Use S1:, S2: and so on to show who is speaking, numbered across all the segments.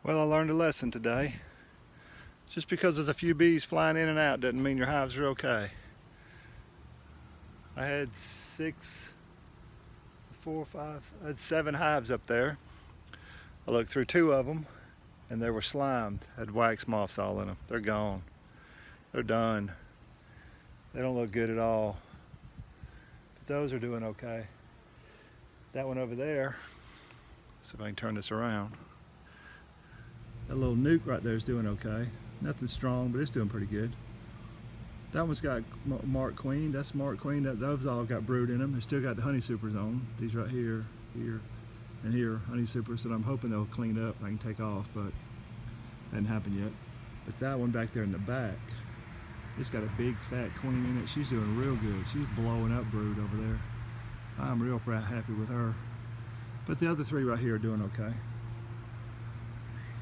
S1: Well, I learned a lesson today. Just because there's a few bees flying in and out doesn't mean your hives are okay. I had I had 7 hives up there. I looked through 2 of them and they were slimed, had wax moths all in them. They're gone. They're done. They don't look good at all. But those are doing okay. That one over there, see if I can turn this around. That little nuke right there is doing okay. Nothing strong, but it's doing pretty good. That one's got marked queen. That's marked queen. Those all got brood in them. They still got the honey supers on. These right here, here, and here, honey supers that I'm hoping they'll clean up. I can take off, but hasn't happened yet. But that one back there in the back, it's got a big fat queen in it. She's doing real good. She's blowing up brood over there. I'm real happy with her. But the other 3 right here are doing okay.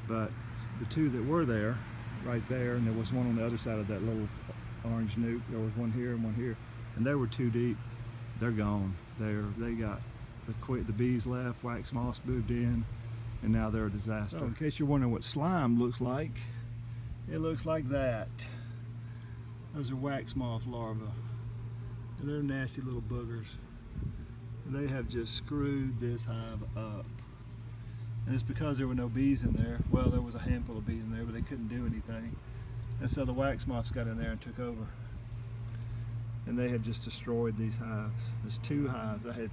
S1: But the 2 that were there, right there, and there was one on the other side of that little orange nuke. There was one here and one here, and they were too deep. They're gone. They got the bees left, wax moths moved in, and now they're a disaster. So in case you're wondering what slime looks like, it looks like that. Those are wax moth larvae. And they're nasty little boogers. And they have just screwed this hive up. And it's because there were no bees in there. Well, there was a handful of bees in there, but they couldn't do anything. And so the wax moths got in there and took over. And they had just destroyed these hives. There's 2 hives. There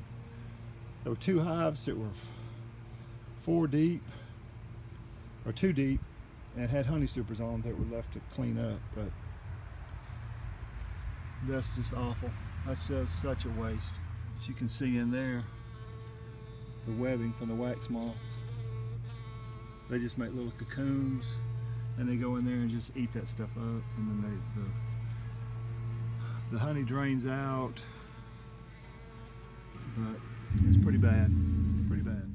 S1: were 2 hives that were 4 deep, or 2 deep, and had honey supers on that were left to clean up. But that's just awful. That's just such a waste. As you can see in there, the webbing from the wax moths. They just make little cocoons and they go in there and just eat that stuff up, and then the honey drains out, but it's pretty bad, pretty bad.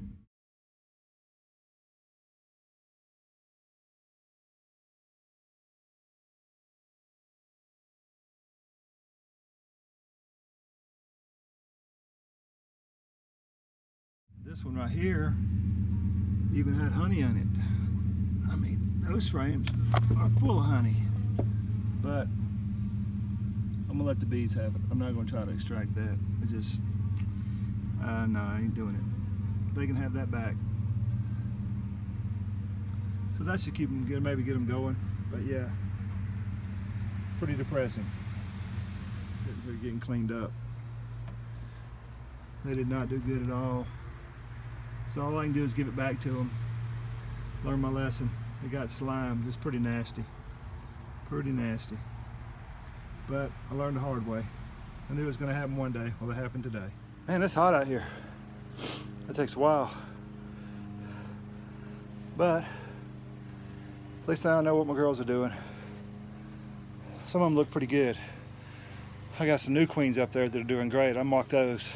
S1: This one right here even had honey on it. I mean, those frames are full of honey, but I'm gonna let the bees have it. I'm not gonna try to extract that. No, I ain't doing it. They can have that back. So that should keep them good, maybe get them going. But yeah, pretty depressing. Sitting here getting cleaned up. They did not do good at all. So all I can do is give it back to them. Learn my lesson. They got slime. It's pretty nasty. Pretty nasty. But I learned the hard way. I knew it was going to happen one day. Well, it happened today. Man, it's hot out here. That takes a while. But at least now I know what my girls are doing. Some of them look pretty good. I got some new queens up there that are doing great. I marked those.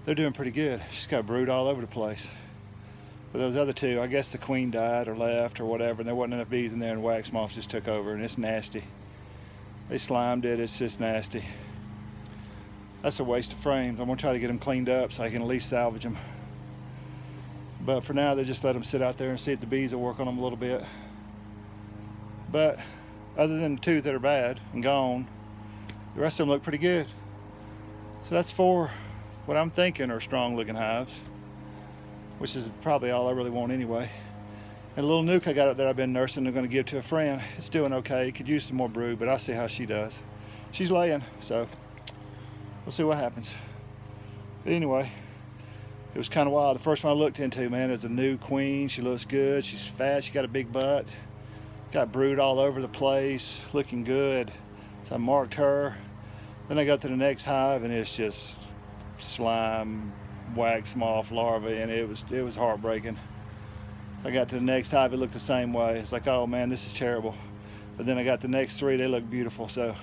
S1: They're doing pretty good. She's got brood all over the place. But those other 2, I guess the queen died or left or whatever, and there wasn't enough bees in there, and wax moths just took over, and it's nasty. They slimed it. It's just nasty. That's a waste of frames. I'm gonna try to get them cleaned up so I can at least salvage them. But for now, they just let them sit out there and see if the bees will work on them a little bit. But other than the 2 that are bad and gone, the rest of them look pretty good. So that's 4 what I'm thinking are strong looking hives, which is probably all I really want anyway. And a little nuke I got up there I've been nursing, I'm gonna give to a friend. It's doing okay, could use some more brood, but I'll see how she does. She's laying, so we'll see what happens. But anyway, it was kind of wild. The first one I looked into, man, is a new queen. She looks good, she's fat, she got a big butt, got brood all over the place, looking good. So I marked her. Then I got to the next hive and it's just slime, wax moth larvae, and it was heartbreaking. I got to the next hive, it looked the same way. It's like, oh man, this is terrible. But then I got the next 3, they look beautiful. So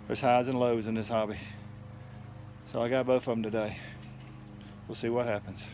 S1: there's highs and lows in this hobby. So I got both of them today. We'll see what happens.